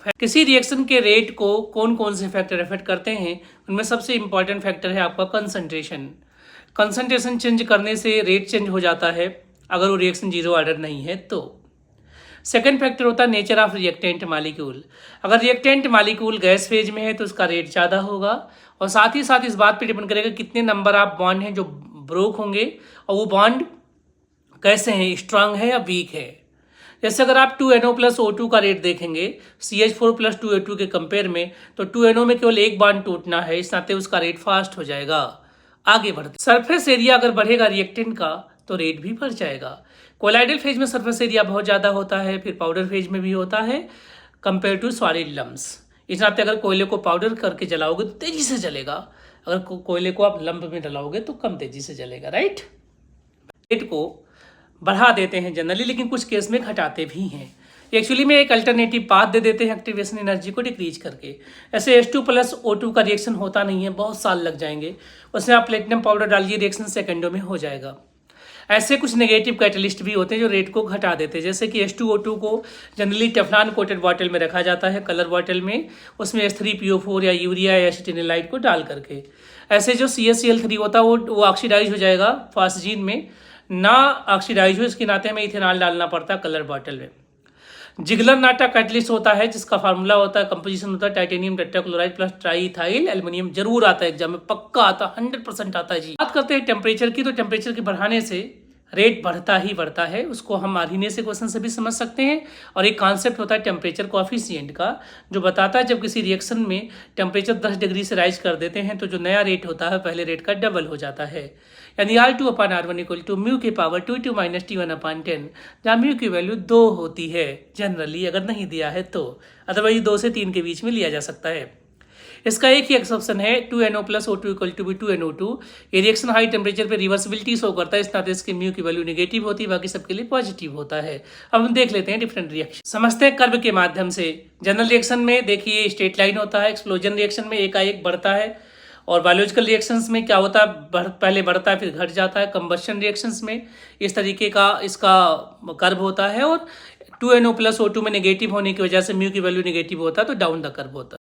किसी रिएक्शन के रेट को कौन कौन से फैक्टर अफेक्ट करते हैं, उनमें सबसे इंपॉर्टेंट फैक्टर है आपका कंसंट्रेशन। कंसंट्रेशन चेंज करने से रेट चेंज हो जाता है अगर वो रिएक्शन जीरो ऑर्डर नहीं है तो। सेकेंड फैक्टर होता है नेचर ऑफ रिएक्टेंट मालिक्यूल। अगर रिएक्टेंट मालिक्यूल गैस फेज में है तो उसका रेट ज़्यादा होगा, और साथ ही साथ इस बात पर डिपेंड करेगा कितने नंबर ऑफ बॉन्ड हैं जो ब्रोक होंगे और वो बॉन्ड कैसे हैं, स्ट्रांग है या वीक है। जैसे अगर आप 2NO प्लस O2 का रेट देखेंगे CH4 प्लस 2A2 के कंपेयर में, तो 2NO में केवल एक बॉन्ड टूटना है, इस नाते उसका रेट फास्ट हो जाएगा। आगे बढ़ते, सरफेस एरिया अगर बढ़ेगा रिएक्टेंट का तो रेट भी बढ़ जाएगा। कोलाइडल फेज में सरफेस एरिया बहुत ज़्यादा होता है, फिर पाउडर फेज में भी होता है कंपेयर टू सॉलिड लम्प्स। इस नाते अगर कोयले को पाउडर करके जलाओगे तो तेजी से जलेगा, अगर कोयले को आप लंप में डलाओगे तो कम तेजी से जलेगा, राइट। रेट को बढ़ा देते हैं जनरली, लेकिन कुछ केस में घटाते भी हैं। एक्चुअली में एक अल्टरनेटिव पाथ दे देते हैं एक्टिवेशन एनर्जी को डिक्रीज करके। ऐसे H2 प्लस O2 का रिएक्शन होता नहीं है, बहुत साल लग जाएंगे, उसमें आप प्लेटिनम पाउडर डालिए, रिएक्शन सेकेंडों में हो जाएगा। ऐसे कुछ नेगेटिव कैटलिस्ट भी होते हैं जो रेट को घटा देते हैं, जैसे कि H2O2 को जनरली टेफ्लॉन कोटेड बॉटल में रखा जाता है, कलर बॉटल में, उसमें H3PO4 या यूरिया या एसिटिनिलाइट को डाल करके। ऐसे जो CaCl3 होता है वो ऑक्सीडाइज हो जाएगा फास्जीन में, ना ऑक्सीडाइज हो इसके नाते हमें इथेनॉल डालना पड़ता है कलर बॉटल में। जिगलर नाटा कैटलिस्ट होता है जिसका फार्मूला होता है, कंपोजिशन होता है टाइटेनियम टेट्राक्लोराइड प्लस ट्राईइथाइल एल्युमिनियम। जरूर आता है एग्जाम में, पक्का आता है, 100% आता है जी। बात करते हैं टेम्परेचर की, तो टेम्परेचर के बढ़ाने से रेट बढ़ता ही बढ़ता है, उसको हम अरीने से क्वेश्चन से भी समझ सकते हैं। और एक कॉन्सेप्ट होता है टेम्परेचर कोएफिशिएंट का, जो बताता है जब किसी रिएक्शन में टेम्परेचर 10 डिग्री से राइज कर देते हैं तो जो नया रेट होता है पहले रेट का डबल हो जाता है। यानी R2/R1 इक्वल टू म्यू की पावर 2 माइनस T1/10, जहाँ म्यू की वैल्यू 2 होती है जनरली, अगर नहीं दिया है तो, अदरवाइज 2 से 3 के बीच में लिया जा सकता है। इसका एक ही एक्सेप्शन है 2NO plus O2 equal to 2NO2। ये रिएक्शन हाई टेम्परेचर पे रिवर्सिबिलिटी शो करता है, इस नाते इसके म्यू की वैल्यू नेगेटिव होती है, बाकी सबके लिए पॉजिटिव होता है। अब हम देख लेते हैं डिफरेंट रिएक्शन, समझते हैं कर्व के माध्यम से। जनरल रिएक्शन में देखिए स्ट्रेट लाइन होता है, एक्सप्लोजन रिएक्शन में एकाएक बढ़ता है, और बायोलॉजिकल रिएक्शंस में क्या होता है, पहले बढ़ता है फिर घट जाता है। कंबशन रिएक्शंस में इस तरीके का इसका कर्व होता है, और 2NO प्लस O2 में नेगेटिव होने की वजह से म्यू की वैल्यू नेगेटिव होता है तो डाउन द कर्व होता है।